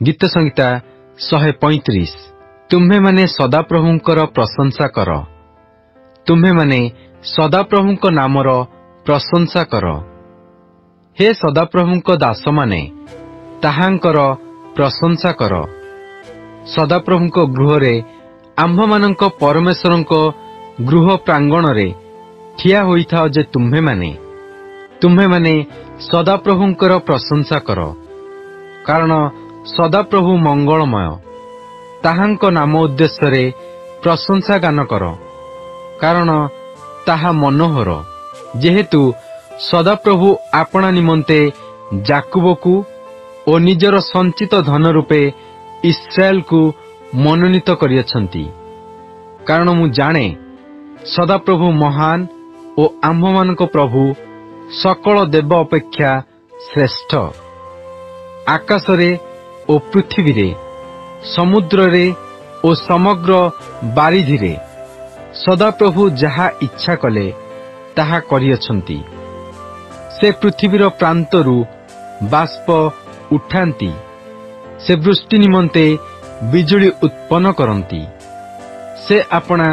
गीत संहिता 135। तुम्हे माने सदाप्रभुंकर प्रशंसा कर, तुम्हे माने सदाप्रभुंक नामर प्रशंसा कर। हे सदाप्रभुंक दास माने ताहांकर प्रशंसा कर। सदाप्रभुंक गृहरे आम्भमानंक परमेश्वरंक गृह प्रांगणरे ठिया होइथाओ जे तुम्हे माने सदाप्रभुंकर प्रशंसा कर। कारण सदाप्रभु मंगलमय, ताहांक नाम उद्देश्य प्रशंसा गान कर। कारण ताहा मनोहर, जेहेतु सदाप्रभु आपणा निमंते जाकुबकु ओ निजर संचित धन रूपे इस्राएल को मनोनीत करियछंती। कारण मु जाने सदाप्रभु महान ओ आम्भमानक प्रभु सकल देव अपेक्षा श्रेष्ठ। आकाशरे ओ पृथ्वीरे, समुद्ररे ओ समग्र बारिधिरे सदाप्रभु जहा इच्छा कले ताहा करियछंती। से पृथ्वीर प्रांतरु बाष्प उठांती, से वृष्टि निमंते बिजुली उत्पन्न करंती। से अपना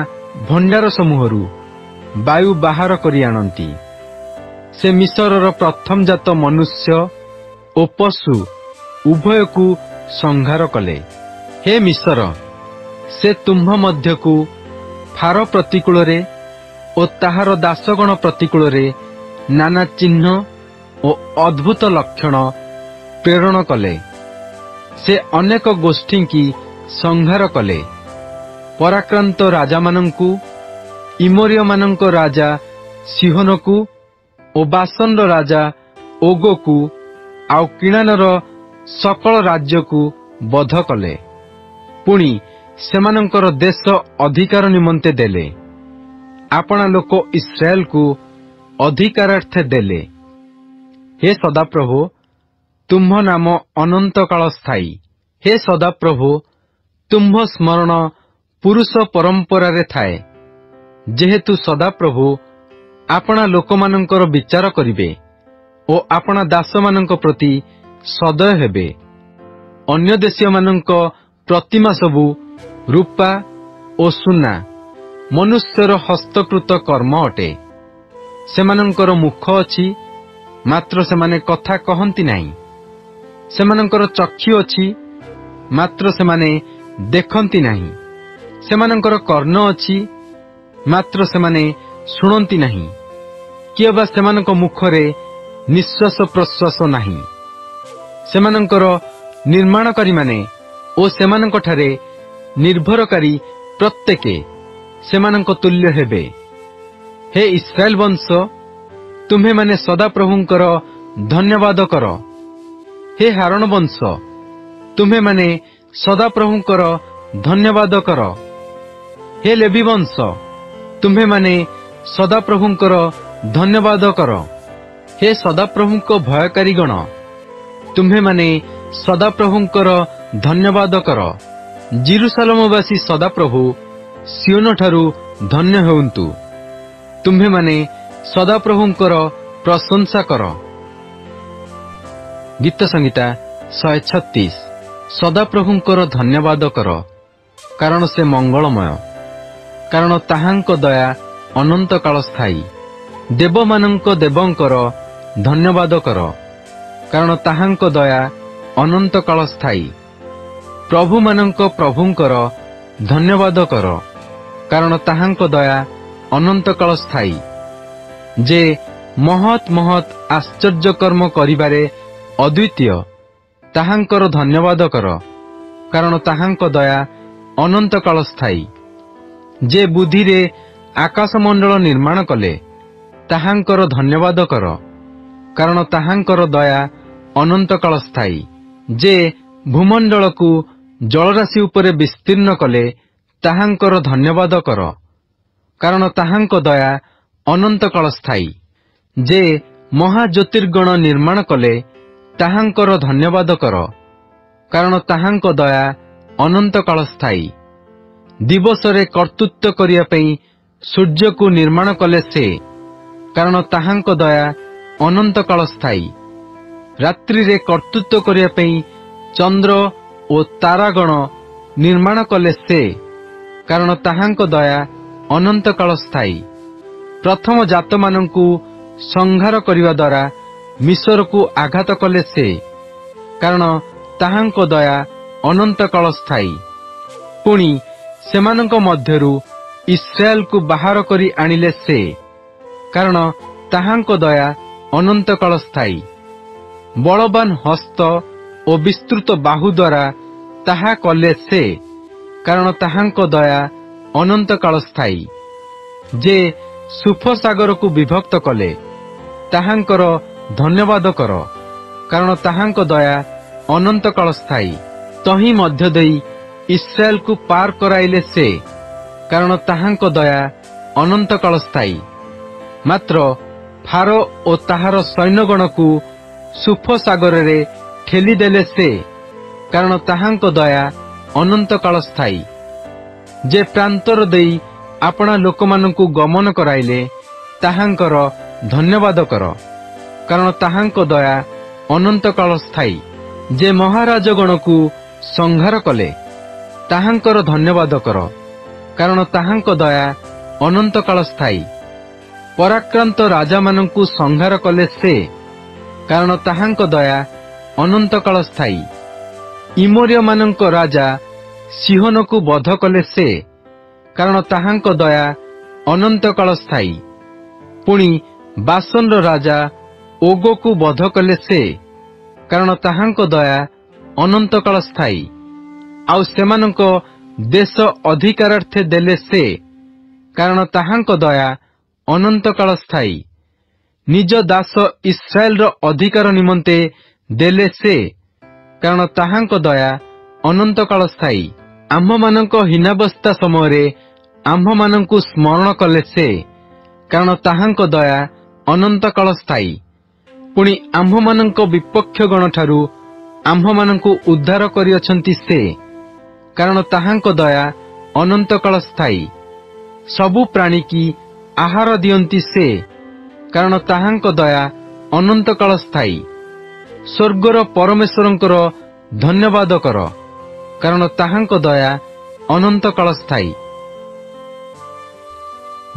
भंडार समूहरु वायु बाहर करि आनंती। से मिस्रर प्रथम जात मनुष्य ओ पशु उभय को संहार कले। हे मिस्र, से तुम्ह मध्यकु फार प्रतिकूल ओ ताहार दासगण प्रतिकूल नाना चिन्ह ओ अद्भुत लक्षण प्रेरण कले। से अनेक गोष्ठी की संहार कले। पराक्रांत राजा मानंकु, इमोरिय मानंक राजा सिहोनकु ओ बासनर राजा ओगोकु आउ किणानर सकल राज्यकु बध कले। पुणी सेमानंकर देश अधिकार निमंते देले। आपना लोक इस्राएल को अधिकारार्थे देले। हे सदाप्रभु, तुम्ह नाम अनंत काल स्थायी। हे सदाप्रभु, तुम्ह स्मरण पुरुष परंपरा रे थाए। जेहेतु सदाप्रभु आपना लोकमानंकर विचार करिवे ओ आपना दासमानंक प्रति सदय हेबे। अन्य देशीय मानंक प्रतिमा सबु रूपा ओ सुना मनुष्यर हस्तकृत कर्म अटे। सेमानंकर मुख अछि, मात्र सेमाने कथा कहंती नाही। सेमानंकर चक्षु अछि, मात्र सेमाने देखंती नाही। सेमानंकर कर्ण अछि, मात्र सेमाने शुणंती नाही। किए बा सेमानंक मुखरे निश्वास प्रश्वास नाही। सेमानंकर निर्माणकारी माने ओ सेमानंक ठारे निर्भरकारी प्रत्येके सेमानंक तुल्य हेबे। हे इस्राएल वंश, तुम्हे माने सदाप्रभुंकर धन्यवाद कर। हे हारण वंश, तुम्हे माने सदाप्रभुंकर धन्यवाद कर। हे लेवी वंश, तुम्हे माने सदाप्रभुंकर धन्यवाद कर। हे सदाप्रभुंक भयकारी गण, तुम्हे माने सदाप्रभुंकर धन्यवाद कर। जेरुसलेमवासी सदाप्रभु सियोन ठारू धन्य हेउंतु। तुम्हे माने सदाप्रभुंकर प्रशंसा कर। गीत संहिता 136। सदाप्रभुंकर धन्यवाद कर, कारण से मंगलमय। कारण ताहांक दया अनंत काल स्थायी। देवमानंक देवंकर धन्यवाद कर, कारण ताहांक दया अनंत काल स्थायी। प्रभुमानंक प्रभुंकर धन्यवाद कर, कारण ताहांक दया अनंत काल स्थायी। जे महत महत आश्चर्य कर्म करिबारे अद्वितीय, ताहांकर धन्यवाद कर, कारण ताहांक दया अनंत काल स्थायी। जे बुद्धि रे आकाशमंडल निर्माण कले, ताहांकर धन्यवाद कर, कारण ताहांकर दया अनंत काल स्थायी। जे भूमंडल को जलराशि उपरे विस्तीर्ण कले, ताहांकर धन्यवाद कर, कारण ताहांक दया अनंत काल स्थायी। जे महाज्योतिर्गण निर्माण कले, ताहांकर धन्यवाद कर, कारण ताहांक दया अनंत काल स्थायी। दिवसरे कर्तृत्व करिया पई सूर्य को निर्माण कले से, कारण ताहांक दया अनंत काल स्थायी। रात्रि रे कर्तृत्व करिया पई चंद्र ଓ ତାରାଗଣ ନିର୍ମାଣ କଲେ ସେ, କାରଣ ତାହାଙ୍କ ଦୟା ଅନନ୍ତ କାଳ ସ୍ଥାୟୀ। ପ୍ରଥମ ଜାତମାନଙ୍କୁ ସଂହାର କରିବା ଦ୍ୱାରା ମିଶରକୁ ଆଘାତ କଲେ ସେ, କାରଣ ତାହାଙ୍କ ଦୟା ଅନନ୍ତ କାଳ ସ୍ଥାୟୀ। ପୁଣି ସେମାନଙ୍କ ମଧ୍ୟରୁ ଇସ୍ରାଏଲକୁ ବାହାର କରି ଆଣିଲେ ସେ, କାରଣ ତାହାଙ୍କ ଦୟା ଅନନ୍ତ କାଳ ସ୍ଥାୟୀ। ବଳବାନ ହସ୍ତ ଓ ବିସ୍ତୃତ ବାହୁ ଦ୍ୱାରା ତାହା କଲେ ସେ, କାରଣ ତାହାଙ୍କ ଦୟା ଅନନ୍ତ କାଳ ସ୍ଥାୟୀ। ଯେ ସୁଫସାଗରକୁ ବିଭକ୍ତ କଲେ, ତାହାଙ୍କର ଧନ୍ୟବାଦ କର, କାରଣ ତାହାଙ୍କ ଦୟା ଅନନ୍ତ କାଳ ସ୍ଥାୟୀ। ତହିଁ ମଧ୍ୟ ଦେଇ ଇସ୍ରାଏଲକୁ ପାର କରାଇଲେ ସେ, କାରଣ ତାହାଙ୍କ ଦୟା ଅନନ୍ତ କାଳ ସ୍ଥାୟୀ। ମାତ୍ର ଫାରୋ ଓ ତାହାର ସୈନ୍ୟଗଣକୁ ସୁଫସାଗରରେ ଠେଲିଦେଲେ ସେ, କାରଣ ତାହାଙ୍କ ଦୟା ଅନନ୍ତ କାଳ ସ୍ଥାୟୀ। ଯେ ପ୍ରାନ୍ତର ଦେଇ ଆପଣା ଲୋକମାନଙ୍କୁ ଗମନ କରାଇଲେ, ତାହାଙ୍କର ଧନ୍ୟବାଦ କର, କାରଣ ତାହାଙ୍କ ଦୟା ଅନନ୍ତ କାଳ ସ୍ଥାୟୀ। ଯେ ମହାରାଜଗଣକୁ ସଂହାର କଲେ, ତାହାଙ୍କର ଧନ୍ୟବାଦ କର, କାରଣ ତାହାଙ୍କ ଦୟା ଅନନ୍ତ କାଳ ସ୍ଥାୟୀ। ପରାକ୍ରାନ୍ତ ରାଜାମାନଙ୍କୁ ସଂହାର କଲେ ସେ, କାରଣ ତାହାଙ୍କ ଦୟା ଅନନ୍ତ କାଳ ସ୍ଥାୟୀ। ଇମୋରିୟମାନଙ୍କ ରାଜା ସିହୋନକୁ ବଧ କଲେ ସେ, କାରଣ ତାହାଙ୍କ ଦୟା ଅନନ୍ତ କାଳ ସ୍ଥାୟୀ। ପୁଣି ବାସନର ରାଜା ଓଗୋକୁ ବଧ କଲେ ସେ, କାରଣ ତାହାଙ୍କ ଦୟା ଅନନ୍ତ କାଳ ସ୍ଥାୟୀ। ଆଉ ସେମାନଙ୍କ ଦେଶ ଅଧିକାରାର୍ଥେ ଦେଲେ ସେ, କାରଣ ତାହାଙ୍କ ଦୟା ଅନନ୍ତ କାଳ ସ୍ଥାୟୀ। ନିଜ ଦାସ ଇସ୍ରାଏଲର ଅଧିକାର ନିମନ୍ତେ ଦେଲେ ସେ, କାରଣ ତାହାଙ୍କ ଦୟା ଅନନ୍ତ କାଳ ସ୍ଥାୟୀ। ଆମ୍ଭମାନଙ୍କ ହୀନାବସ୍ଥା ସମୟରେ ଆମ୍ଭମାନଙ୍କୁ ସ୍ମରଣ କଲେ ସେ, କାରଣ ତାହାଙ୍କ ଦୟା ଅନନ୍ତ କାଳ ସ୍ଥାୟୀ। ପୁଣି ଆମ୍ଭମାନଙ୍କ ବିପକ୍ଷଗଣଠାରୁ ଆମ୍ଭମାନଙ୍କୁ ଉଦ୍ଧାର କରିଅଛନ୍ତି ସେ, କାରଣ ତାହାଙ୍କ ଦୟା ଅନନ୍ତ କାଳ ସ୍ଥାୟୀ। ସବୁ ପ୍ରାଣୀକି ଆହାର ଦିଅନ୍ତି ସେ, କାରଣ ତାହାଙ୍କ ଦୟା ଅନନ୍ତ କାଳ ସ୍ଥାୟୀ। ସ୍ୱର୍ଗର ପରମେଶ୍ୱରଙ୍କର ଧନ୍ୟବାଦ କର, କାରଣ ତାହାଙ୍କ ଦୟା ଅନନ୍ତ କାଳ ସ୍ଥାୟୀ।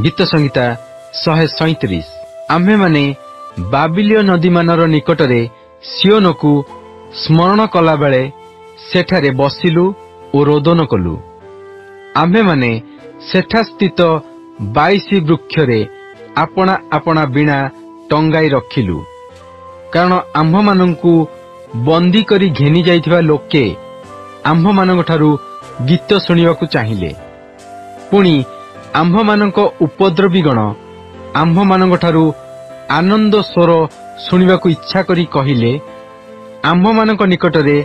ଗୀତ ସଂହିତା 137। ଆମ୍ଭେମାନେ ବାବିଲିୟ ନଦୀମାନର ନିକଟରେ ସିଓନକୁ ସ୍ମରଣ କଲାବେଳେ ସେଠାରେ ବସିଲୁ ଓ ରୋଦନ କଲୁ। ଆମ୍ଭେମାନେ ସେଠା ସ୍ଥିତ 22 ବୃକ୍ଷରେ ଆପଣା ଆପଣା ବୀଣା ଟଙ୍ଗାଇ ରଖିଲୁ, କାରଣ ଆମ୍ଭମାନଙ୍କୁ ବନ୍ଦୀ କରି ଘେନି ଯାଇଥିବା ଲୋକେ ଆମ୍ଭମାନଙ୍କଠାରୁ ଗୀତ ଶୁଣିବାକୁ ଚାହିଁଲେ। ପୁଣି ଆମ୍ଭମାନଙ୍କ ଉପଦ୍ରବୀଗଣ ଆମ୍ଭମାନଙ୍କଠାରୁ ଆନନ୍ଦ ସ୍ୱର ଶୁଣିବାକୁ ଇଚ୍ଛା କରି କହିଲେ, ଆମ୍ଭମାନଙ୍କ ନିକଟରେ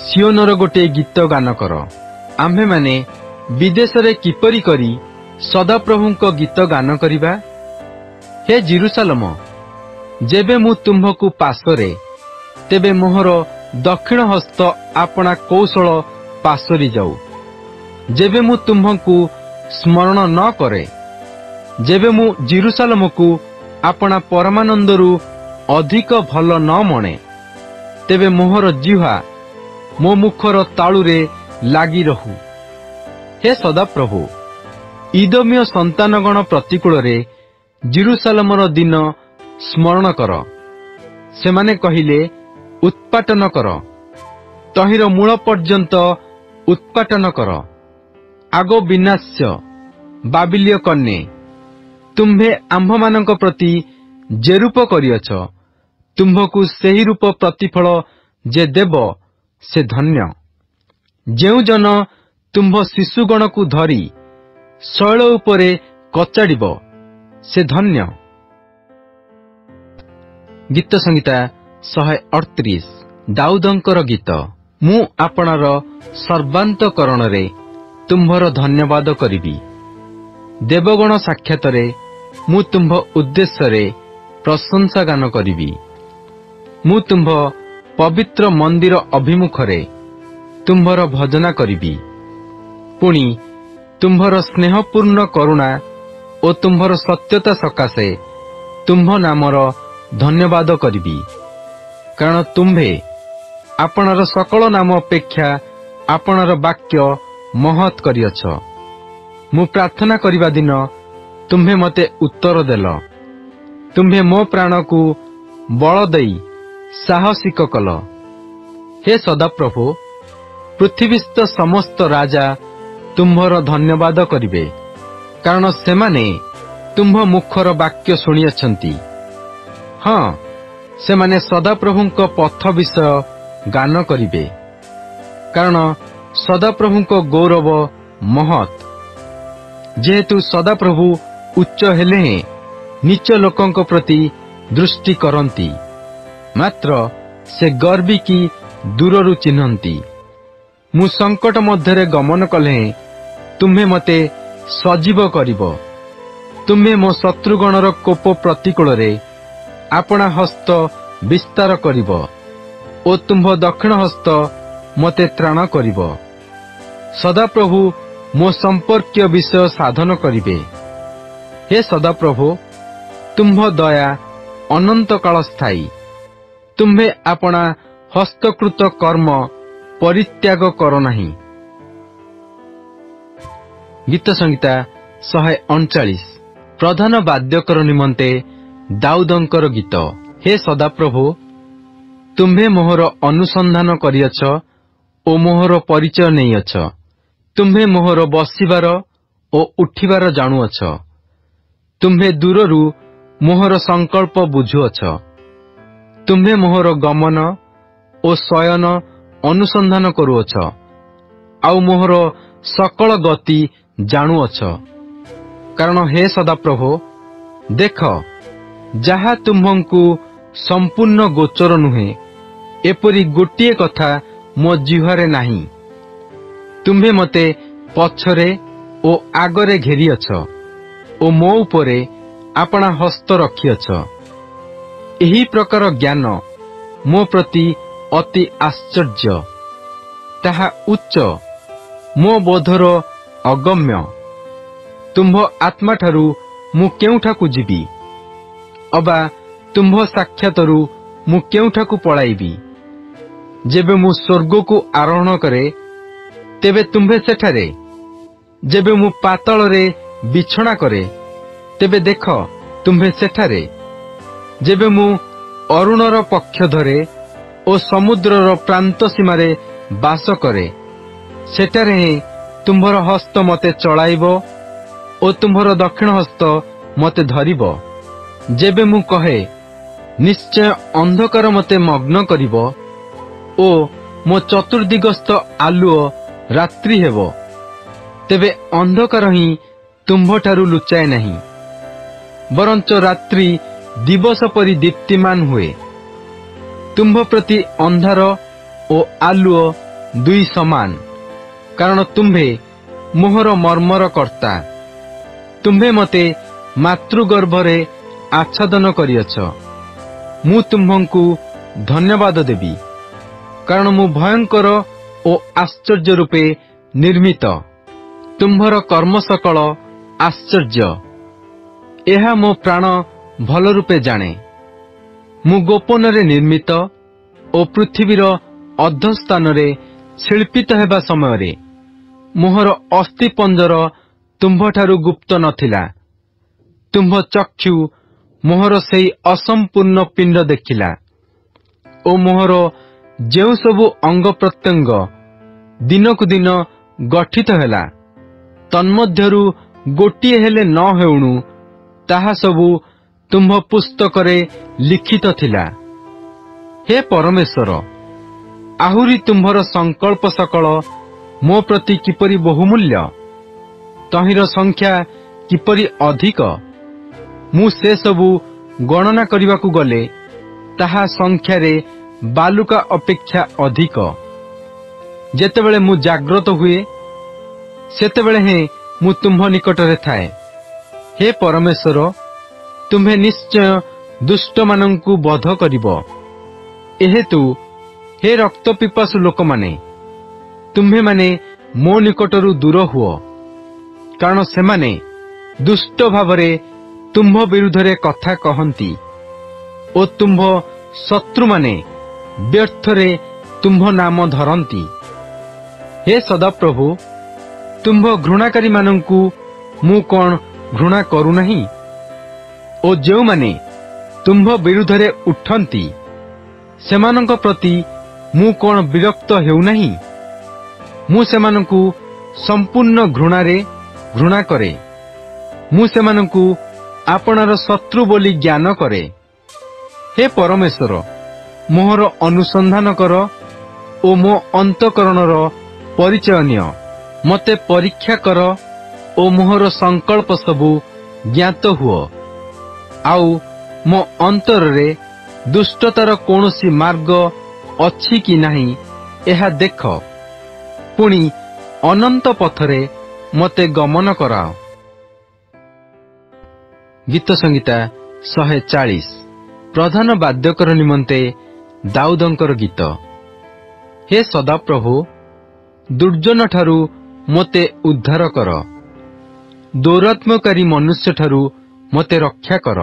ସିଓନର ଗୋଟିଏ ଗୀତ ଗାନ କର। ଆମ୍ଭେମାନେ ବିଦେଶରେ କିପରି କରି ସଦାପ୍ରଭୁଙ୍କ ଗୀତ ଗାନ କରିବା? ହେ ଜିରୁସାଲମ, ଯେବେ ମୁଁ ତୁମ୍ଭକୁ ପାଶୋରେ, ତେବେ ମୋହର ଦକ୍ଷିଣ ହସ୍ତ ଆପଣା କୌଶଳ ପାଶୋରି ଯାଉ। ଯେବେ ମୁଁ ତୁମ୍ଭଙ୍କୁ ସ୍ମରଣ ନ କରେ, ଯେବେ ମୁଁ ଜିରୁସାଲମକୁ ଆପଣା ପରମାନନ୍ଦରୁ ଅଧିକ ଭଲ ନ ମଣେ, ତେବେ ମୋହର ଜିହ୍ୱା ମୋ ମୁଖର ତାଳୁରେ ଲାଗି ରହୁ। ହେ ସଦାପ୍ରଭୁ, ଇଦୋମୀୟ ସନ୍ତାନଗଣ ପ୍ରତିକୂଳରେ ଜିରୁସାଲମର ଦିନ ସ୍ମରଣ କର। ସେମାନେ କହିଲେ, ଉତ୍ପାଟନ କର, ତହିଁର ମୂଳ ପର୍ଯ୍ୟନ୍ତ ଉତ୍ପାଟନ କର। ଆଗ ବିନାଶ୍ୟ ବାବିଲିୟ କନ୍ୟା, ତୁମ୍ଭେ ଆମ୍ଭମାନଙ୍କ ପ୍ରତି ଯେ ରୂପ କରିଅଛ, ତୁମ୍ଭକୁ ସେହି ରୂପ ପ୍ରତିଫଳ ଯେ ଦେବ, ସେ ଧନ୍ୟ। ଯେଉଁ ଜନ ତୁମ୍ଭ ଶିଶୁଗଣକୁ ଧରି ଶୈଳ ଉପରେ କଚାଡ଼ିବ, ସେ ଧନ୍ୟ। ଗୀତ ସଂହିତା 138। ଦାଉଦଙ୍କର ଗୀତ। ମୁଁ ଆପଣାର ସର୍ବାନ୍ତକରଣରେ ତୁମ୍ଭର ଧନ୍ୟବାଦ କରିବି। ଦେବଗଣ ସାକ୍ଷାତରେ ମୁଁ ତୁମ୍ଭ ଉଦ୍ଦେଶ୍ୟରେ ପ୍ରଶଂସା ଗାନ କରିବି। ମୁଁ ତୁମ୍ଭ ପବିତ୍ର ମନ୍ଦିର ଅଭିମୁଖରେ ତୁମ୍ଭର ଭଜନା କରିବି। ପୁଣି ତୁମ୍ଭର ସ୍ନେହପୂର୍ଣ୍ଣ କରୁଣା ଓ ତୁମ୍ଭର ସତ୍ୟତା ସକାଶେ ତୁମ୍ଭ ନାମର ଧନ୍ୟବାଦ କରିବି। କାରଣ ତୁମ୍ଭେ ଆପଣାର ସକଳ ନାମ ଅପେକ୍ଷା आपणर वाक्य महत् करिअछ। मु प्रार्थना करिबा दिन तुम्हे मते उत्तर देल। तुम्हे मो प्राण को बल देई साहसिक कल। हे सदाप्रभु, पृथ्वीस्थ समस्त राजा तुम्भर धन्यवाद करिबे, कारण सेमाने तुम्भ मुखर वाक्य शुणिअछंती। हाँ, सेमाने सदाप्रभुंक पथ विषय गान करिबे, कारण सदाप्रभुंक गौरव महत्। जेहेतु सदाप्रभु उच्च हेले नीच लोकंक प्रति दृष्टि करंती, मात्र से गर्वी की दूररु चिन्हंती। मु संकट मध्यरे गमन कले तुम्हे मते सजीव करिब। तुम्हे मो शत्रुगणर कोप प्रतिकूल रे आपणा हस्त विस्तार करिब ओ तुम्भ दक्षिण हस्त मते त्राण करिब। सदाप्रभु मो संपर्कीय विषय साधन करिबे। हे सदाप्रभु, तुम्भ दया अनंत काल स्थायी। तुम्हे आपणा हस्तकृत कर्म परित्याग कर नाही। गीत संहिता 139 प्रधान वाद्यकर निमंते दाऊदंकर गीत। हे सदाप्रभु, तुम्हे मोहर अनुसंधान करिअछ ओ मोहर परिचय नैअछ। तुम्हे मोहर बसिबार ओ उठिबार जाणुअछ। तुम्हे दूररु मोहर संकल्प बुझुअछ। तुम्हे मोहर गमन ओ शयन अनुसंधान करुअछ, आउ मोहर सकल गति जाणुअछ। कारण हे सदाप्रभु, देख, जहा तुम्हंकु संपूर्ण गोचर नुहे एपरी गोटिए कथा मो जिह्वारे नाही। तुम्हे मते पछरे ओ आगरे घेरिअछ ओ मो उपरे आपणा हस्त रखिअछ। एही प्रकार ज्ञान मो प्रति अति आश्चर्य, ताहा उच्च, मो बोधर अगम्य। तुम्भ आत्मा ठारू मु केउठाकु जीवी, अबा तुम्भ साक्षातरू मु केउठाकु पळाइबी। जेबे मु स्वर्ग को आरोहण करे तेबे तुम्भे सेठारे। जेबे मु पाताल रे बिछणा करे तेबे देख तुम्भे सेठारे। जेबे मु अरुणर पक्ष धरे ओ समुद्रर प्रांत सीमारे बास करे, सेठारे ही तुम्भर हस्त मते चलाइब ओ तुम्भर दक्षिण हस्त मते धरिब। जेबे मु कहे निश्चय अंधकार मते मग्न करिब ओ मो चतुर्दिगस्त आलुओ रात्रि हेबो, तेबे अंधकार ही तुम्भठारु लुचाए नहीं, बरंच रात्रि दिवस परि दीप्तिमान हुए। तुम्भ प्रति अंधार ओ आलुओ दुई समान, कारण तुम्भे मोहर मर्मर कर्ता। तुम्भे मते मातृगर्भरे आच्छादन करिअछ। मु तुम्भंकु धन्यवाद देबी, कारण मु भयंकर ओ आश्चर्य रूपे निर्मित। तुम्भर कर्म सकल आश्चर्य, एहा मो प्राण भल रूपे जाने। मु गोपन रे निर्मित ओ पृथ्वीर अधस्थान रे शिल्पित हेबा समय रे मोहर अस्थि पंजर तुम्भठारु गुप्त नथिला। तुम्भ चक्षु मोहर सेई असंपूर्ण पिंड देखिला ओ मोहर जेउ सबु अंग प्रत्यंग दिनकु दिन गठित हेला, तन्मध्यरु गोटिए हेले न हेउणु ताहा सबु तुम्भ पुस्तकरे लिखित थिला। हे परमेश्वर, आहुरी तुम्भर संकल्प सकल मो प्रति किपरि बहुमूल्य, तहिर संख्या किपरि अधिक। मु से सबु गणना करिबाकु गले ताहा संख्यारे बालुका अपेक्षा अधिक। जेतेबेले मु जाग्रत हुए सेतेबेले हे मु तुम्भ निकटरे थाए। हे परमेश्वर, तुम्हे निश्चय दुष्ट मानंकु बध करिब। एहेतु हे रक्त पिपासु लोक माने, तुम्हे माने मो निकटरू दूर हुओ, कारण सेमाने दुष्ट भावरे तुम्भ विरुद्धरे कथा कहंती ओ तुम्भ शत्रु माने व्यर्थरे तुम्भ नाम धरंती। हे सदाप्रभु, तुंभ घृणाकारी मानंकु मु कौन घृणा करू नहीं? ओ जो माने तुंभ विरुद्धरे उठंती सेमानंक प्रति मु कौन विरक्त हेउ नहीं? मु सेमानंकु संपूर्ण घृणारे घृणा करे। मु सेमानंकु आपणर शत्रु बोली ज्ञान करे। हे परमेश्वर, मोहर अनुसंधान कर ओ मो अंतकरणर परिचय निय। मते परीक्षा कर ओ मोहर संकल्प सबु ज्ञात हुओ। आउ मो अंतर रे दुष्टतार कौनसी मार्ग अछि कि नहीं एहा देख। पुणी अनंत पथरे मते गमन कराओ। गीत संगीता 140 प्रधान वाद्यकर निमंते दाऊदंकर गीत। हे सदाप्रभु, दुर्जन ठारू मते उद्धार कर। दौरात्मकारी मनुष्य ठारू मते रक्षा कर।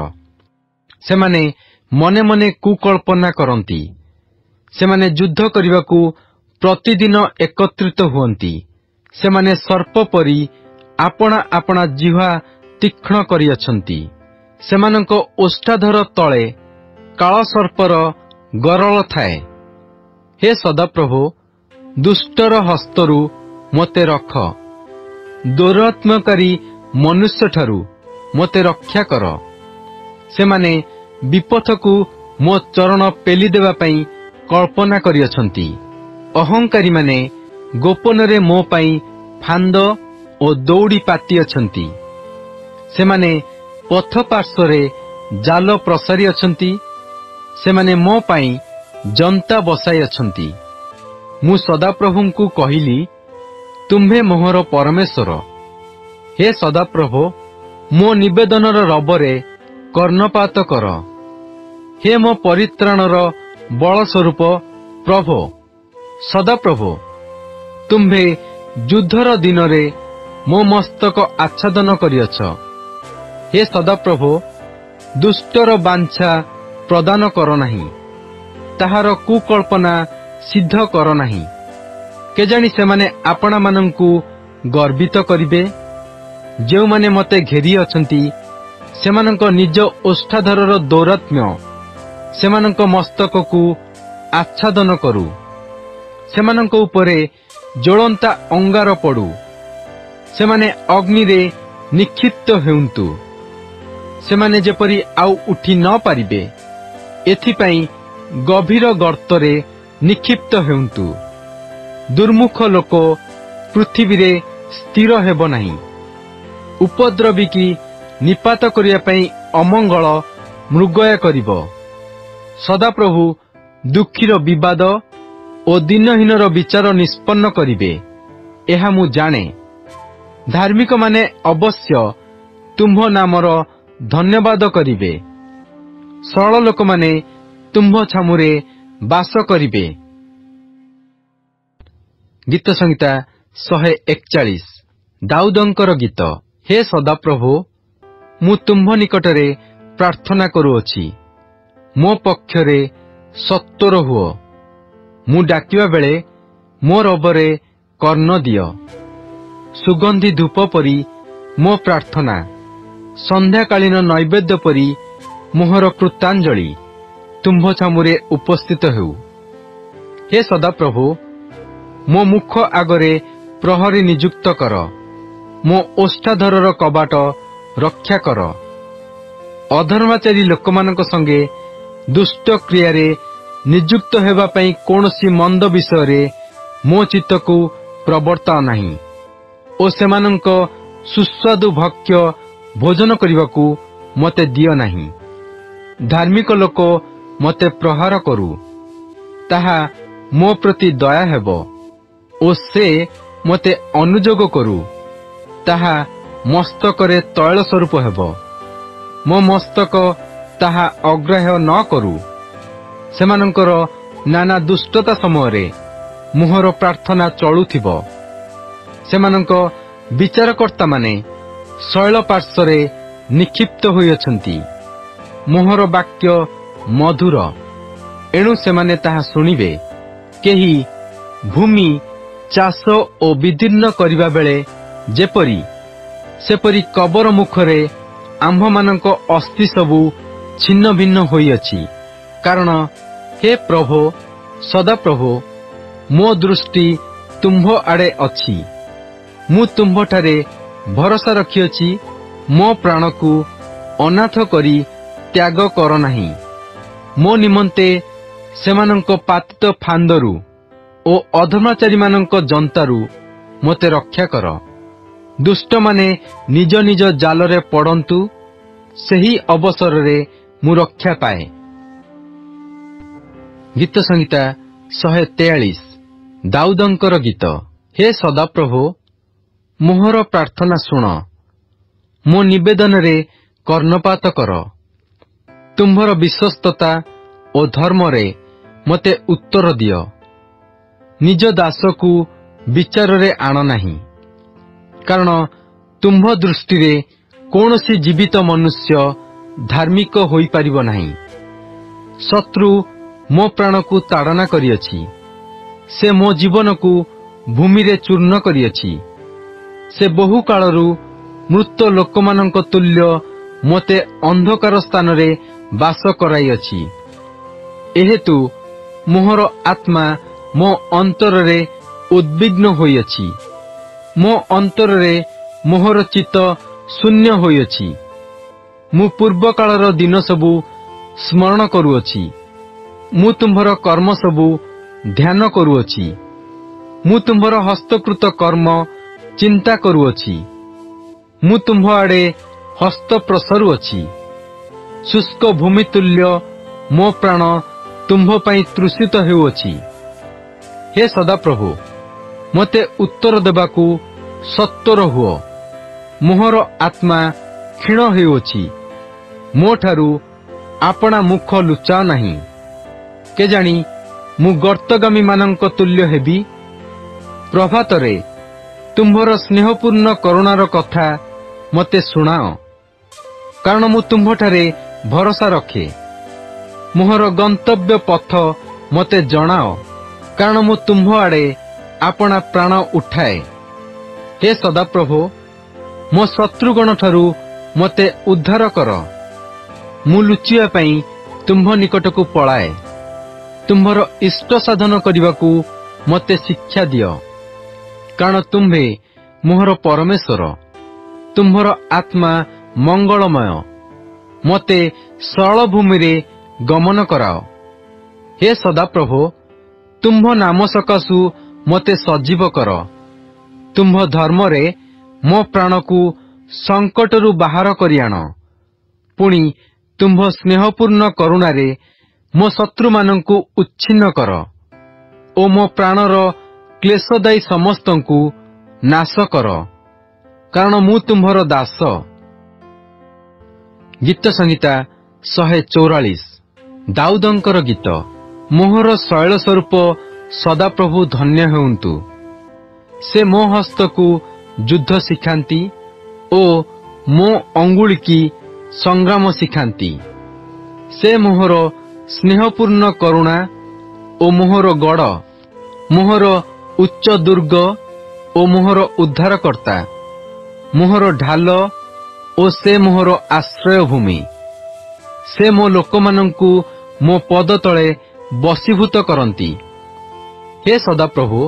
सेमाने मने मने कुकल्पना करंती। सेमाने युद्ध करिबाकू प्रतिदिन एकत्रित हुअंती। सेमाने सर्प परी आपणा आपणा जिह्वा तीक्ष्ण करिअछंती। सेमानंक ओष्ठाधर तळे कालसर्पर गरल थाए। हे सदाप्रभु, दुष्टर हस्तरू मते रख। दौरात्मकारी मनुष्य ठारू मते रक्षा कर। सेमाने विपथकू मो चरण पेली देवा पई कल्पना करिअछंती। अहंकारी माने गोपनरे मो पई फांद ओ दौड़ी पाती अछंती। सेमाने पथ पार्श्वरे जाल प्रसारी अछंती। सेमाने मो पई जंता बसाई अछंती। मु सदाप्रभुंकु कहिली, तुम्भे मोहर परमेश्वर। हे सदाप्रभु, मो निवेदनर रबरे कर्णपात कर। हे मो परित्राणर बल स्वरूप प्रभु सदाप्रभु, तुम्भे युद्धर दिनरे मो मस्तक आच्छादन करिअछ। हे सदाप्रभु, दुष्टर बांछा प्रदान कर नाही। ताहार कुकल्पना सिद्ध कर नाही। केजाणी सेमाने आपणा मानंकु गर्वित करिबे। जो माने मते घेरी अछंती सेमानंक निज ओष्ठाधरर दौरात्म्य सेमानंक मस्तककु आच्छादन करू। सेमानंक उपरे ज्वलंता अंगार पड़ू। सेमाने अग्नि रे निक्षिप्त हेउंतु। सेमाने जेपरी आउ उठी न पारिबे एथिपाई गभीर गर्तरे निक्षिप्त हेउंतु। दुर्मुख लोक पृथ्वी रे स्थिर हेब नाही। उपद्रवी की निपात करिया पई अमंगल मृगया करिब। सदाप्रभु दुखीर विवाद ओ दिनहीनर विचार निष्पन्न करिबे, एहा मु जाने। धार्मिक माने अवश्य तुम्भ नामर धन्यवाद करिबे। सरल लोक माने तुम्भ छामुरे बास करिबे। गीत संहिता 141 दाऊदंकर गीत। हे सदाप्रभु, मु तुम्भ निकटरे प्रार्थना करूअछि। मो पक्षरे सत्वर हुओ। मु डाकिबा बेले मो रबरे कर्ण दियो। सुगंधी धूप परी मो प्रार्थना, संध्याकालीन नैवेद्य परी मोहर कृतांजलि तुम्भ छामुरे उपस्थित हेउ। हे सदाप्रभु, मो मुख आगरे प्रहरी नियुक्त कर। मो ओष्ठाधरर कबाट रक्षा कर। अधर्माचारी लोकमानक संगे दुष्ट क्रियारे नियुक्त हेबा पई कोनोसी मंद विषय मो चित्तकु प्रवर्ता नाही ओ सेमानंक सुस्वादु भक्ष्य भोजन करिबाकू मते दियो नाही। धार्मिक लोक मते प्रहार करू, ताहा मो प्रति दया हेबो। ओ से मते अनुजोग करू, ताहा मस्तकरे तैल स्वरूप हेबो। मो मस्तक ताहा अग्राह्य न करू। सेमानंकर नाना दुष्टता समयरे मोहर प्रार्थना चलुथिबो। सेमानंक विचारकर्ता माने शैल पार्श्वरे निक्षिप्त होइअछंती। मोहर वाक्य मधुर, एणु सेमाने ताहा सुनिबे। केही भूमि ଚାଷ ଓ ବିଦୀର୍ଣ୍ଣ କରିବା ବେଳେ ଯେପରି ସେପରି କବର ମୁଖରେ ଆମ୍ଭମାନଙ୍କ ଅସ୍ଥି ସବୁ ଛିନ୍ନ ଭିନ୍ନ ହୋଇଅଛି। କାରଣ ହେ ପ୍ରଭୁ ସଦାପ୍ରଭୁ, ମୋ ଦୃଷ୍ଟି ତୁମ୍ଭ ଆଡ଼େ ଅଛି। ମୁଁ ତୁମ୍ଭଠାରେ ଭରସା ରଖିଅଛି। ମୋ ପ୍ରାଣକୁ ଅନାଥ କରି ତ୍ୟାଗ କର ନାହିଁ। ମୋ ନିମନ୍ତେ ସେମାନଙ୍କ ପାତିତ ଫାନ୍ଦରୁ ଓ ଅଧର୍ମାଚାରୀମାନଙ୍କ ଜନ୍ତାରୁ ମୋତେ ରକ୍ଷା କର। ଦୁଷ୍ଟମାନେ ନିଜ ନିଜ ଜାଲରେ ପଡ଼ନ୍ତୁ, ସେହି ଅବସରରେ ମୁଁ ରକ୍ଷା ପାଏ। ଗୀତ ସଂହିତା 143 ଦାଉଦଙ୍କର ଗୀତ। ହେ ସଦାପ୍ରଭୁ, ମୋହର ପ୍ରାର୍ଥନା ଶୁଣ, ମୋ ନିବେଦନରେ କର୍ଣ୍ଣପାତ କର। ତୁମ୍ଭର ବିଶ୍ୱସ୍ତତା ଓ ଧର୍ମରେ ମୋତେ ଉତ୍ତର ଦିଅ। ନିଜ ଦାସକୁ ବିଚାରରେ ଆଣ ନାହିଁ, କାରଣ ତୁମ୍ଭ ଦୃଷ୍ଟିରେ କୌଣସି ଜୀବିତ ମନୁଷ୍ୟ ଧାର୍ମିକ ହୋଇପାରିବ ନାହିଁ। ଶତ୍ରୁ ମୋ ପ୍ରାଣକୁ ତାଡ଼ନା କରିଅଛି। ସେ ମୋ ଜୀବନକୁ ଭୂମିରେ ଚୂର୍ଣ୍ଣ କରିଅଛି। ସେ ବହୁ କାଳରୁ ମୃତ ଲୋକମାନଙ୍କ ତୁଲ୍ୟ ମୋତେ ଅନ୍ଧକାର ସ୍ଥାନରେ ବାସ କରାଇଅଛି। ଏହେତୁ ମୋହର ଆତ୍ମା ମୋ ଅନ୍ତରରେ ଉଦ୍ବିଗ୍ନ ହୋଇଅଛି। ମୋ ଅନ୍ତରରେ ମୋହର ଚିତ୍ତ ଶୂନ୍ୟ ହୋଇଅଛି। ମୁଁ ପୂର୍ବକାଳର ଦିନ ସବୁ ସ୍ମରଣ କରୁଅଛି। ମୁଁ ତୁମ୍ଭର କର୍ମ ସବୁ ଧ୍ୟାନ କରୁଅଛି। ମୁଁ ତୁମ୍ଭର ହସ୍ତକୃତ କର୍ମ ଚିନ୍ତା କରୁଅଛି। ମୁଁ ତୁମ୍ଭ ଆଡ଼େ ହସ୍ତ ପ୍ରସରୁଅଛି। ଶୁଷ୍କ ଭୂମି ତୁଲ୍ୟ ମୋ ପ୍ରାଣ ତୁମ୍ଭ ପାଇଁ ତୃଷିତ ହେଉଅଛି। ହେ ସଦାପ୍ରଭୁ, ମୋତେ ଉତ୍ତର ଦେବାକୁ ସତ୍ୱର ହୁଅ। ମୋହର ଆତ୍ମା କ୍ଷୀଣ ହେଉଅଛି। ମୋ ଠାରୁ ଆପଣା ମୁଖ ଲୁଚାଅ ନାହିଁ। କେଜାଣି ମୁଁ ଗର୍ତ୍ତଗାମୀମାନଙ୍କ ତୁଲ୍ୟ ହେବି। ପ୍ରଭାତରେ ତୁମ୍ଭର ସ୍ନେହପୂର୍ଣ୍ଣ କରୁଣାର କଥା ମୋତେ ଶୁଣାଅ, କାରଣ ମୁଁ ତୁମ୍ଭଠାରେ ଭରସା ରଖେ। ମୋହର ଗନ୍ତବ୍ୟ ପଥ ମୋତେ ଜଣାଅ, କାରଣ ମୁଁ ତୁମ୍ଭ ଆଡ଼େ ଆପଣା ପ୍ରାଣ ଉଠାଏ। ହେ ସଦାପ୍ରଭୁ, ମୋ ଶତ୍ରୁଗଣଠାରୁ ମୋତେ ଉଦ୍ଧାର କର। ମୁଁ ଲୁଚିବା ପାଇଁ ତୁମ୍ଭ ନିକଟକୁ ପଳାଏ। ତୁମ୍ଭର ଇଷ୍ଟ ସାଧନ କରିବାକୁ ମୋତେ ଶିକ୍ଷା ଦିଅ, କାରଣ ତୁମ୍ଭେ ମୋହର ପରମେଶ୍ୱର। ତୁମ୍ଭର ଆତ୍ମା ମଙ୍ଗଳମୟ। ମୋତେ ସରଳ ଭୂମିରେ ଗମନ କରାଅ। ହେ ସଦାପ୍ରଭୁ, ତୁମ୍ଭ ନାମ ସକାଶୁ ମୋତେ ସଜୀବ କର। ତୁମ୍ଭ ଧର୍ମରେ ମୋ ପ୍ରାଣକୁ ସଙ୍କଟରୁ ବାହାର କରି ଆଣ। ପୁଣି ତୁମ୍ଭ ସ୍ନେହପୂର୍ଣ୍ଣ କରୁଣାରେ ମୋ ଶତ୍ରୁମାନଙ୍କୁ ଉଚ୍ଛିନ୍ନ କର ଓ ମୋ ପ୍ରାଣର କ୍ଲେଶଦାୟୀ ସମସ୍ତଙ୍କୁ ନାଶ କର, କାରଣ ମୁଁ ତୁମ୍ଭର ଦାସ। ଗୀତ ସଂହିତା 144 ଦାଉଦଙ୍କର ଗୀତ। ମୋହର ଶୈଳ ସ୍ୱରୂପ ସଦାପ୍ରଭୁ ଧନ୍ୟ ହେଉନ୍ତୁ। ସେ ମୋ ହସ୍ତକୁ ଯୁଦ୍ଧ ଶିଖାନ୍ତି ଓ ମୋ ଅଙ୍ଗୁଳିକି ସଂଗ୍ରାମ ଶିଖାନ୍ତି। ସେ ମୋହର ସ୍ନେହପୂର୍ଣ୍ଣ କରୁଣା ଓ ମୋହର ଗଡ଼, ମୋହର ଉଚ୍ଚ ଦୁର୍ଗ ଓ ମୋହର ଉଦ୍ଧାରକର୍ତ୍ତା, ମୋହର ଢାଲ ଓ ସେ ମୋହର ଆଶ୍ରୟ ଭୂମି। ସେ ମୋ ଲୋକମାନଙ୍କୁ ମୋ ପଦ ତଳେ ବଶୀଭୂତ କରନ୍ତି। ହେ ସଦାପ୍ରଭୁ,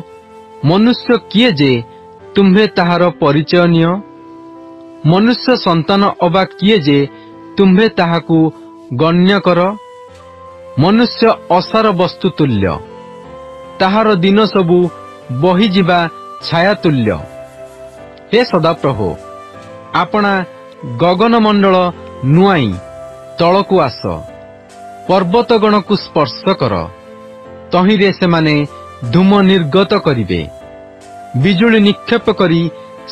ମନୁଷ୍ୟ କିଏ ଯେ ତୁମ୍ଭେ ତାହାର ପରିଚୟ ନିଅ? ମନୁଷ୍ୟ ସନ୍ତାନ ଅବା କିଏ ଯେ ତୁମ୍ଭେ ତାହାକୁ ଗଣ୍ୟ କର? ମନୁଷ୍ୟ ଅସାର ବସ୍ତୁ ତୁଲ୍ୟ, ତାହାର ଦିନ ସବୁ ବହିଯିବା ଛାୟା ତୁଲ୍ୟ। ହେ ସଦାପ୍ରଭୁ, ଆପଣା ଗଗନମଣ୍ଡଳ ନୁଆଇଁ ତଳକୁ ଆସ। ପର୍ବତଗଣକୁ ସ୍ପର୍ଶ କର, ତହିଁରେ ସେମାନେ ଧୂମ ନିର୍ଗତ କରିବେ। ବିଜୁଳି ନିକ୍ଷେପ କରି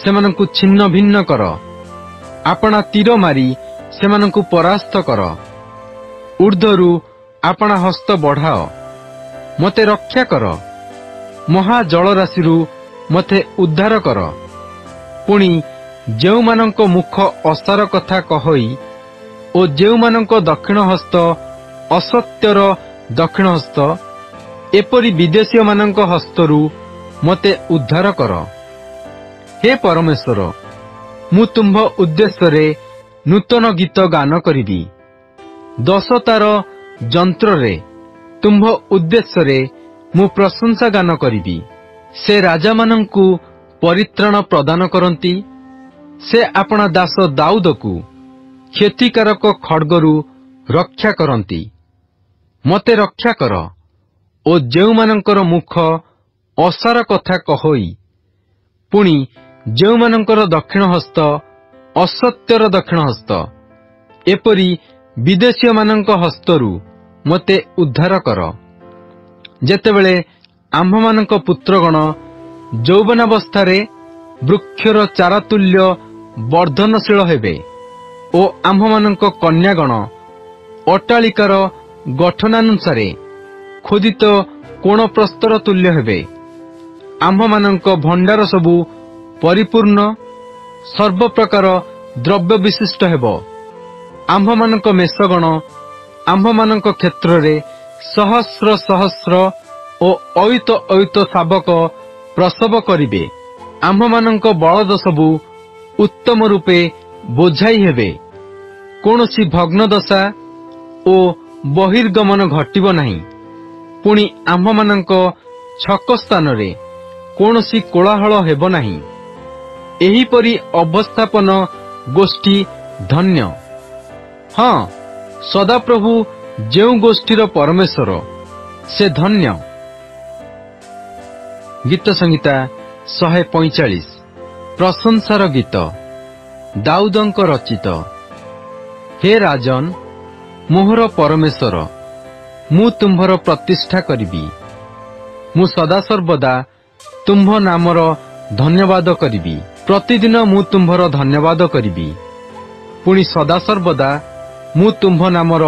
ସେମାନଙ୍କୁ ଛିନ୍ନ ଭିନ୍ନ କର। ଆପଣା ତୀର ମାରି ସେମାନଙ୍କୁ ପରାସ୍ତ କର। ଊର୍ଦ୍ଧ୍ୱରୁ ଆପଣା ହସ୍ତ ବଢ଼ାଅ, ମୋତେ ରକ୍ଷା କର। ମହାଜଳରାଶିରୁ ମୋତେ ଉଦ୍ଧାର କର। ପୁଣି ଯେଉଁମାନଙ୍କ ମୁଖ ଅସାର କଥା କହଇ ଓ ଯେଉଁମାନଙ୍କ ଦକ୍ଷିଣ ହସ୍ତ ଅସତ୍ୟର ଦକ୍ଷିଣ ହସ୍ତ, ଏପରି ବିଦେଶୀୟମାନଙ୍କ ହସ୍ତରୁ मते उद्धार कर। हे परमेश्वर, मु तुम्भ उद्देश्य नूतन गीत गान करी। 10 तार जंत्र रे तुम्भ उद्देश्य मु प्रशंसा गान करी। से राजा मानंकु परित्राण प्रदान करती। से अपना दास दाऊद को क्षतिकारक खड्गरु रक्षा करती। मते रक्षा कर ओ जेउ मानंकर मुख असार कथा कहोई, पुणी जेउ मानंकर दक्षिण हस्त असत्यर दक्षिण हस्त, एपरी विदेशी मानंक हस्तरु मते उद्धार कर। जेतेबेले आम्भ मानंक पुत्रगण यौवनावस्थारे वृक्षर चारातुल्य वर्धनशील हेबे ओ आम्भ मानंक कन्यागण अट्टालिकार गठनानुसारे खोदित कोण प्रस्तर तुल्य हेबे। आम्भ मानंक भंडार सबु परिपूर्ण सर्व प्रकार द्रव्य विशिष्ट हेबो। आम्भ मानंक मेषगण आम्भ मानंक क्षेत्र रे सहस्र सहस्र ओ अयुत अयुत शावक प्रसव करिबे। आम्भ मानंक बलद सबु उत्तम रूपे बोझाई हेबे। कोनोसी भग्न दशा ओ बहिर्गमन घटिबो नाही। पुणी आम्भ मानंक छक स्थान रे कोनोसी कोलाहल हेबो नाही। एहीपरि अवस्थापन गोष्ठी धन्य। हाँ, सदाप्रभु जेउ गोष्ठीर परमेश्वर से धन्य। गीत संहिता 145 प्रशंसार गीत दाऊदंक रचित। हे राजन, मोहर परमेश्वर, मु तुम्भर प्रतिष्ठा करिबी। मु सदा सर्वदा तुम्भ नामर धन्यवाद करिबी। प्रतिदिन मु तुम्भर धन्यवाद करिबी। पुणी सदा सर्वदा मु तुम्भ नामर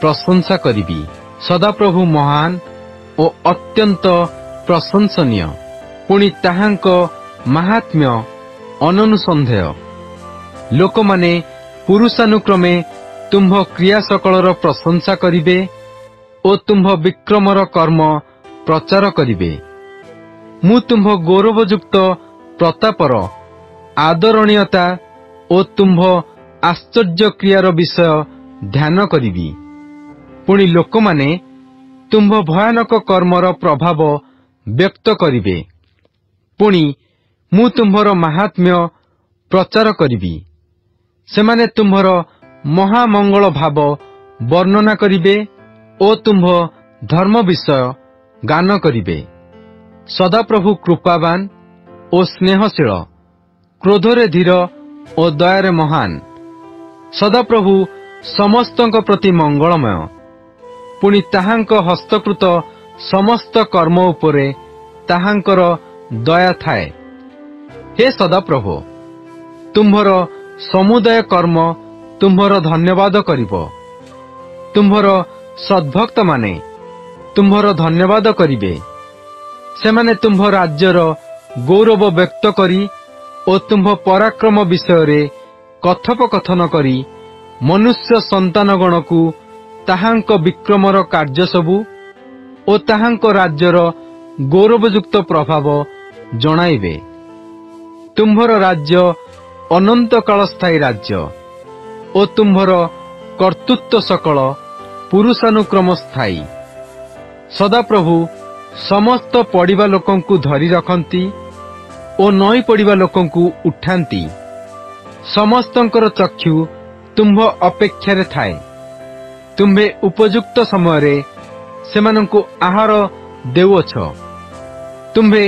प्रशंसा करिबी। सदाप्रभु महान ओ अत्यंत प्रशंसनीय। पुणी ताहांक महात्म्य अननुसंदेह। लोकमाने पुरुषानुक्रमे तुम्भ क्रिया सकलर प्रशंसा करिबे ओ तुम्भ विक्रमर कर्म प्रचार करिबे। मु तुम्भ गौरवयुक्त प्रतापर आदरणीयता ओ तुम्भ आश्चर्य क्रियार विषय ध्यान करिबी। पुणी लोकमाने तुम्भ भयानक कर्मर प्रभाव व्यक्त करिबे। पुणी मु तुम्भर महात्म्य प्रचार करिबी। सेमाने तुम्भर महामंगल भाव वर्णना करिबे ओ तुम्भ धर्म विषय गान करिबे। सदाप्रभु कृपावान ओ स्नेहशील, क्रोधरे धीर ओ दयारे महान। सदाप्रभु समस्तंक प्रति मंगलमय। पुणी ताहांक हस्तकृत समस्त कर्म उपरे ताहांकर दया थाए। हे सदाप्रभु, तुम्भर समुदाय कर्म तुम्भर धन्यवाद करिबो। तुम्भर सद्भक्त माने तुम्भर धन्यवाद करिबे। सेमाने तुम्भ राज्यर गौरव व्यक्त करी ओ तुम्भ पराक्रम विषय कथोपकथन करी मनुष्य संतानगण को ताहांक विक्रमर कार्य सबु ओ ताहांक राज्यर गौरवयुक्त प्रभाव जणाइबे। तुम्भर राज्य अनंत काल स्थायी राज्य ओ तुम्भर कर्तृत्व सकल पुरुषानुक्रम स्थायी। सदाप्रभु समस्त पड़िबा लोकंकु धरी रखंती ओ नई पड़िबा लोकंकु उठांती। समस्तंकर चक्षु तुम्भ अपेक्षारे थाए। तुम्भे उपयुक्त समय रे सेमानंकु आहार देउछ। तुम्भे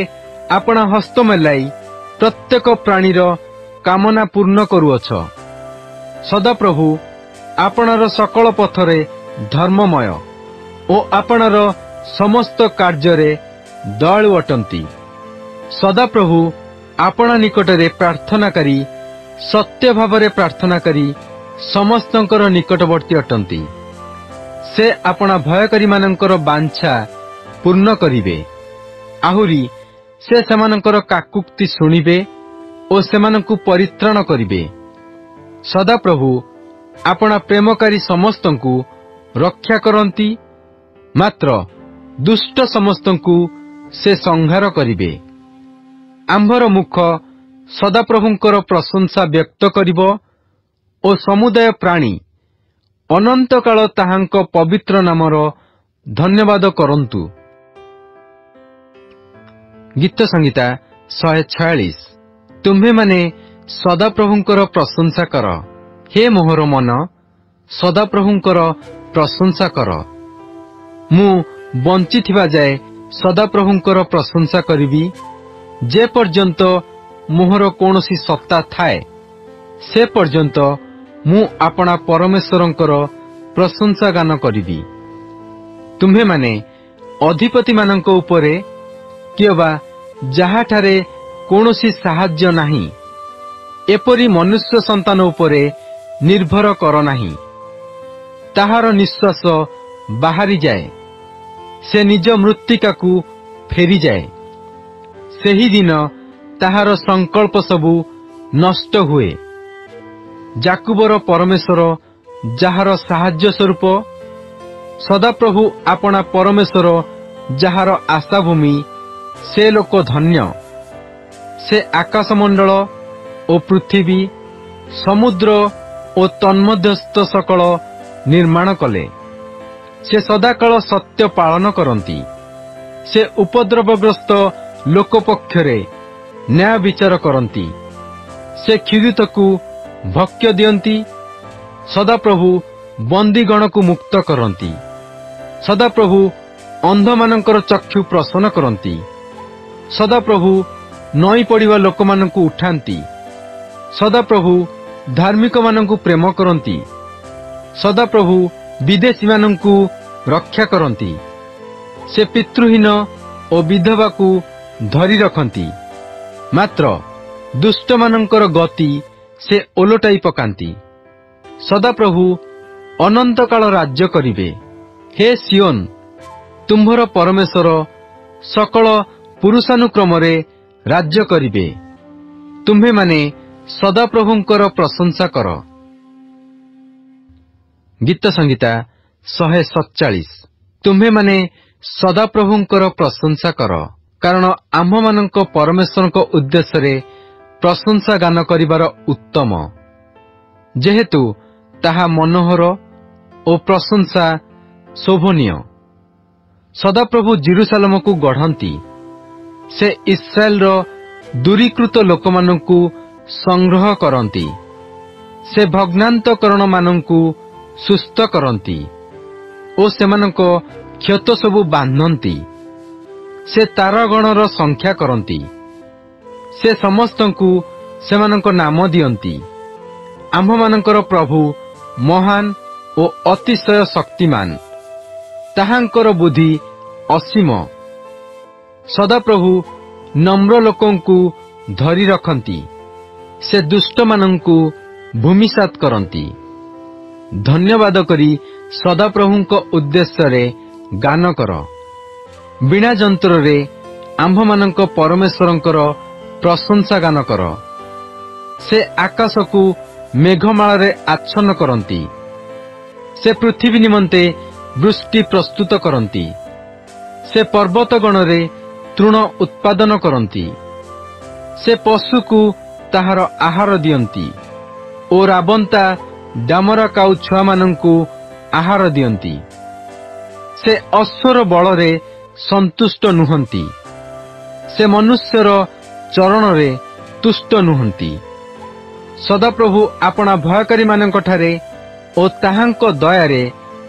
आपना हस्त मेलाई प्रत्येक प्राणीर कामना पूर्ण करुअछ। सदाप्रभु आपनार सकल पथरे धर्ममय ओ आपनार समस्त कार्य दयालु अटंती। सदाप्रभु आपना निकटरे प्रार्थनाकारी सत्य भावरे प्रार्थनाकारी समस्तंकर निकटवर्ती अटंती। से आपना भयकारी मानंकर बांछा पूर्ण करिवे। आहुरी से सेमानंकर काकुक्ति शुणिबे ओ सेमानंकु परित्राण करिवे। सदाप्रभु आपना प्रेमकारी समस्तंकु रक्षा करंती, मात्र दुष्ट समस्तंकु से संहार करिवे। आंभर मुख सदाप्रभुंकर प्रशंसा व्यक्त करिब ओ समुदाय प्राणी अनंत काल ताहांक पवित्र नामर धन्यवाद करंतु। गीत संगीता 146। तुम्हे माने सदाप्रभुंकर प्रशंसा कर, हे मोहर मन सदाप्रभुंकर प्रशंसा कर। मु बंचिथिबा जाए सदाप्रभुंकर प्रशंसा करिबी, जे पर्यंत मोहर कोनोसी सत्ता थाए से पर्यंत मु आपणा परमेश्वरंकर प्रशंसा गान करिबी। तुम्हे माने अधिपति मानक उपरे कियबा जाहाठारे कोनोसी साहाय्य नाही, एपरि मनुष्य संतान उपरे निर्भर कर नाही। ताहार निश्वास बाहरी जाए, से निज मृत्तिकाकू फेरी जाए। सेही दिन ताहार संकल्प सबू नष्ट हुए। जाकुबर परमेश्वर जाहार साहाय्य स्वरूप, सदाप्रभु आपणा परमेश्वर जाहार आशाभूमि, से लोक धन्य। से आकाशमंडल ओ पृथ्वी समुद्र ओ तन्मध्यस्थ सकल निर्माण कले। से सदाकाल सत्य पालन करती। से उपद्रवग्रस्त लोक पक्षरे न्याय विचार करती। से क्षुधित को भक्ष्य दियंती। सदाप्रभु बंदीगण को मुक्त करती। सदाप्रभु अंध मानकर चक्षु प्रसन्न करती। सदाप्रभु नई पड़िवा लोक मानकु उठांती। सदाप्रभु धार्मिक मानकु प्रेम करती। सदाप्रभु विदेशी मानकु रक्षा करती। से पितृहीन और विधवा को धरी रखती। मात्र दुष्ट मानकर गति से ओलटाई पकांती। सदाप्रभु अनंत काल राज्य करिवे। हे सियोन, तुम्भर परमेश्वर सकल पुरुषानुक्रम राज्य करिवे। तुम्हे माने सदाप्रभुंकर प्रशंसा कर। गीत संगीता 147। तुम्हे माने सदाप्रभुंकर प्रशंसा कर, कारण आम्भ मानक परमेश्वरक उद्देश्य प्रशंसा गान करिबार उत्तम, जेहेतु ताहा मनोहर और प्रशंसा शोभनीय। सदाप्रभु जेरुसालेम को गढ़ती। से इस्राएल दूरीकृत लोक मानकु संग्रह करती। से भग्नांतकरण मानकु सुस्थ करती और सेमानक क्षत सबु बांधती। से तारागणर संख्या करती। से समस्तंकु सेमानक नाम दियंती। आम्भ मानकर प्रभु महान और अतिशय शक्तिमान, ताहांकर बुद्धि असीम। सदाप्रभु नम्र लोकंकु धरी रखती। से दुष्ट मानंकु भूमिसात करती। धन्यवाद करी सदाप्रभुंक उद्देश्य रे गान कर। बिना जंत्र रे आम्भ मानक परमेश्वरंकर प्रशंसा गान कर। से आकाश को मेघमाला रे आच्छन्न करती। से पृथ्वी निमंते वृष्टि प्रस्तुत करती। से पर्वत गण रे तृण उत्पादन करती। से पशु को ताहार आहार दियंती और राबंता डामरा काउ छुआ मानंकु आहार दियंती। से अश्वर बल रे संतुष्ट नुहंती। से मनुष्यर चरण रे तुष्ट नुहंती। सदाप्रभु आपणा भयकारी मानंक ठारे और ताहांक दयारे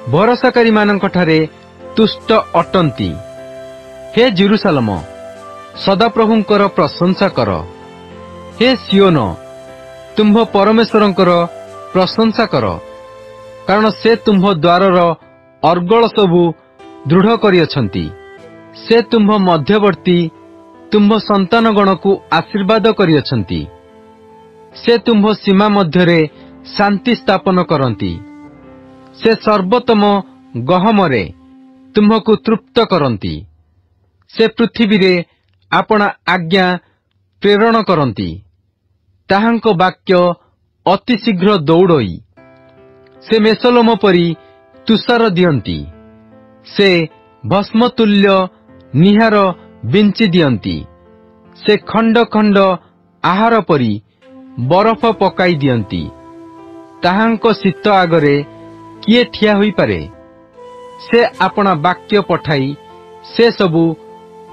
भरोसाकारी मानंक ठारे तुष्ट अटंती। हे जेरुसालेम, सदाप्रभुंकर प्रशंसा कर। हे सियोन, तुम्भ परमेश्वरंकर प्रशंसा कर, कारण से तुम्भ द्वारर अर्गल सबु दृढ़ करियछंती। से तुम्भ मध्यवर्ती तुम्भ संतानगण को आशीर्वाद करियछंती। से तुम्भ सीमा मध्यरे शांति स्थापन करती। से सर्वोत्तम गहमरे तुम्भकु तृप्त करती। से पृथ्वी रे आपणा आज्ञा प्रेरण करती। ताहांक वाक्य अति शीघ्र दौड़ई। से मेसलोम परी तुषार दियंती। से भस्मतुल्य निहार बिंची दियंती। से खंड खंड आहार परी बरफ पकाई दियंती। ताहांको शीत आगरे किए ठिया होई पारे। से अपना वाक्य पठाई से सबू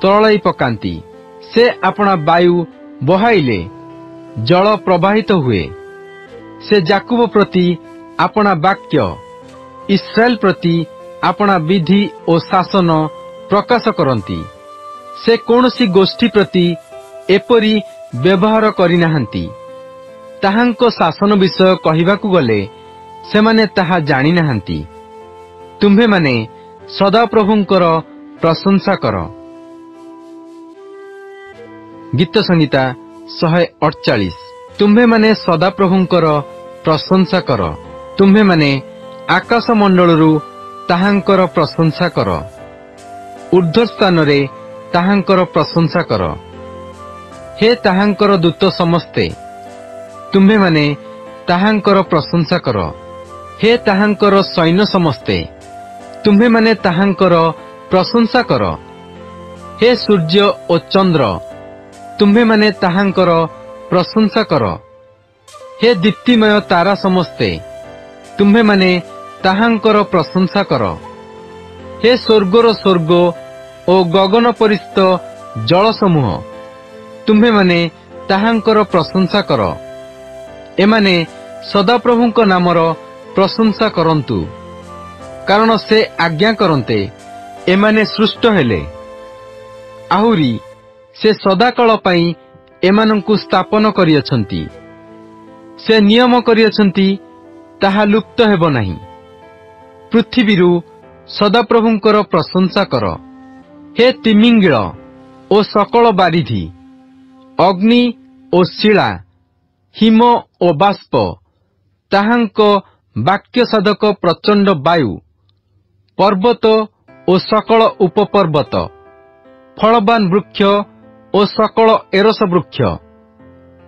तळई पकांती। से अपना वायु बहाइले जल प्रवाहित हुए। से जाकुब प्रति अपना वाक्य इस्राएल प्रति अपना विधि और शासन प्रकाश करती। से कौनसी गोष्ठी प्रति एपरी व्यवहार करिनाहांती। ताहांको शासन विषय कहिबाकु गले सेमाने ताहा जानि नाहांती। तुम्हे माने सदा प्रभुंकर प्रशंसा कर। गीत संगीता 148। तुम्हे माने सदा प्रभुंकर प्रशंसा कर। तुम्हे माने आकाश मंडलरू ताहांकर प्रशंसा कर। ऊर्ध्व स्थान रे ताहांकर प्रशंसा कर। हे ताहांकर दूत समस्ते तुम्हे माने ताहांकर प्रशंसा कर। हे ताहांकर सैन्य समस्ते तुम्हे माने ताहांकर प्रशंसा कर। हे सूर्य और चंद्र तुम्हे माने ताहांकर प्रशंसा कर। हे दीप्तिमय तारा समस्ते तुम्हे माने ताहांकर प्रशंसा कर। हे स्वर्गर स्वर्ग ओ गगन परिस्थ जल समूह तुम्हे माने ताहांकर प्रशंसा कर। एमाने सदाप्रभुंक नामर प्रशंसा करंतु, कारण से आज्ञा करन्ते एमाने सृष्ट हेले। आहुरी से सदाकाल पई एमानंकु स्थापन करियछंती। से नियम करियछंती ताहा लुप्त हेबो नाही। पृथ्वीरू सदाप्रभुंकर प्रशंसा कर। हे तिमिंगिळ ओ सकल बारिधि, अग्नि ओ शिला, हिम ओ बाष्प, ताहांक वाक्य साधक प्रचंड वायु, पर्वत ओ सकल उपपर्वत, फलवान वृक्ष ओ सकल एरस वृक्ष,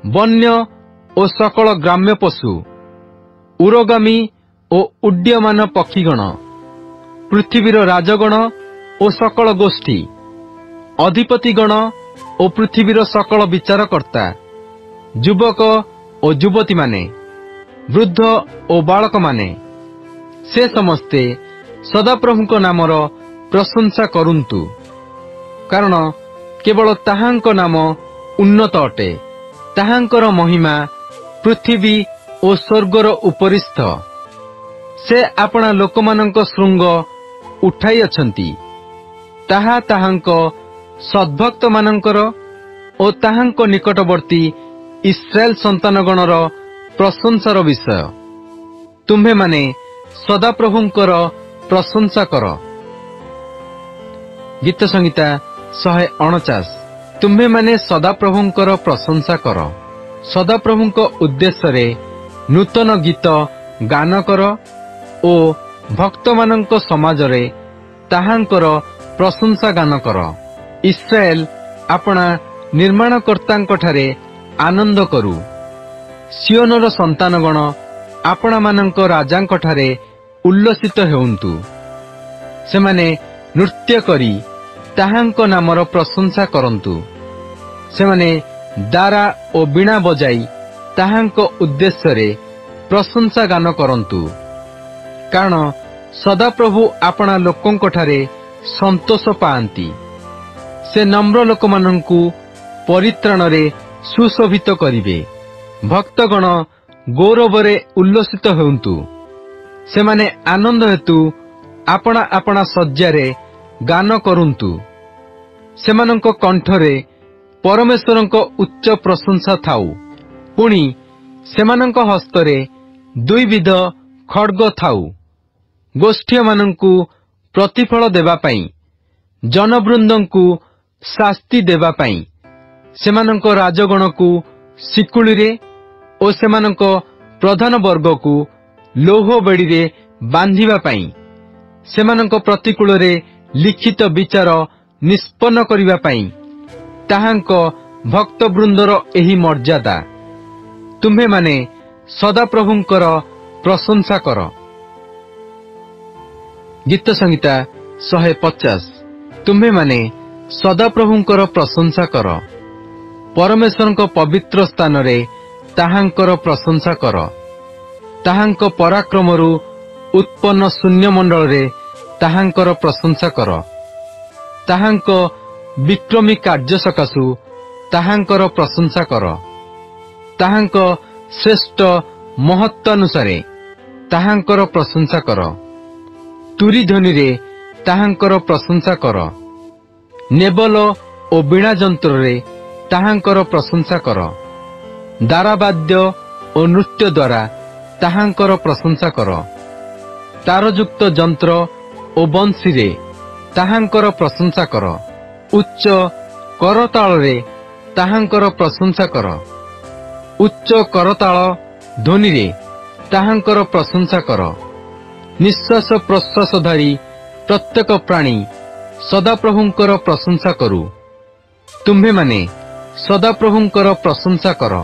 वन्य ओ सकल ग्राम्य पशु, उरगामी ओ उड्यमान पक्षीगण, पृथ्वीर राजगण ओ सकल गोष्ठी, अधिपतिगण ओ पृथ्वीर सकल विचारकर्ता, युवक ओ युवती माने, वृद्ध ओ बालक माने, से समस्ते सदाप्रभुंक नामर प्रशंसा करंतु, कारण केवल ताहांक नाम उन्नत अटे। ताहांकर महिमा पृथ्वी ओ स्वर्गर उपरिस्थ। से आपणा लोकमानंक श्रृंग उठाई अछंती। ताहा ताहांक सद्भक्त मानंकर ओ ताहांक निकटवर्ती इस्राएल संतानगणर प्रशंसार विषय। तुम्हे माने सदाप्रभुंकर प्रशंसा कर। गीत संगीता 149। तुम्हे माने सदाप्रभुंकर प्रशंसा कर। सदाप्रभुंक उद्देश्य रे नूतन गीत गान कर ओ भक्तमानंक समाज रे ताहांकर प्रशंसा गान कर। इस्राएल आपणा निर्माणकर्तांक ठारे आनंद करू। सियोनर संतानगण आपणा मानंक राजांक ठारे उल्लसित हेउंतु। सेमाने नृत्य करी ताहांक नामर प्रशंसा करंतु। सेमाने दारा ओ बीणा बजाई ताहांक उद्देश्य रे प्रशंसा गान करंतु, कारण सदाप्रभु आपणा लोकंक ठारे संतोष पाआंती। से नम्र लोकमानंकु परित्राण रे सुशोभित करिवे। भक्तगण गौरवरे उल्लसित हेउंतु। सेमाने आनंद हेतु आपणा आपणा सज्जारे गान करुंतु। सेमानंक कंठरे परमेश्वरंक उच्च प्रशंसा थाउ। पुणी सेमानंक हस्तरे दुईविध खड्ग थाउ। गोष्ठीमानंकु प्रतिफल देवा पई, जनवृंदंकु शास्ति देवा पई, सेमानंक राजगणकु शिकुळीरे ओ सेमानंक प्रधान वर्गकु लोह बेड़ीरे बांधिबा पई, सेमानंक प्रतिकूलरे लिखित विचार निष्पन्न करिबा पई ताहांक भक्तवृंदर एही मर्यादा। तुम्हे माने सदाप्रभुंकर प्रशंसा कर। गीत संगीता 150। तुम्हे माने सदाप्रभुंकर प्रशंसा कर। परमेश्वरଙ୍କ पवित्र स्थान रे ताहांकर प्रशंसा कर। ताहांक पराक्रमरु उत्पन्न शून्य मंडल रे ताहांकर प्रशंसा कर। ताहांक विक्रमी कार्य सकाशु ताहांकर प्रशंसा कर। ताहांक श्रेष्ठ महत्वानुसारे ताहांकर प्रशंसा कर। तुरी ध्वनि रे ताहांकर प्रशंसा कर। नेबल ओ बीणा यंत्र रे ताहांकर प्रशंसा कर। दारावाद्य ओ नृत्य द्वारा ताहांकर प्रशंसा कर। तारयुक्त यंत्र ओ बंशी रे ताहांकर प्रशंसा कर। उच्च करताल रे ताहांकर प्रशंसा कर। उच्च करताल ध्वनि रे ताहांकर प्रशंसा कर। निश्वास प्रश्वासधारी प्रत्येक प्राणी सदाप्रभुंकर प्रशंसा करू। तुम्भे माने सदाप्रभुंकर प्रशंसा कर।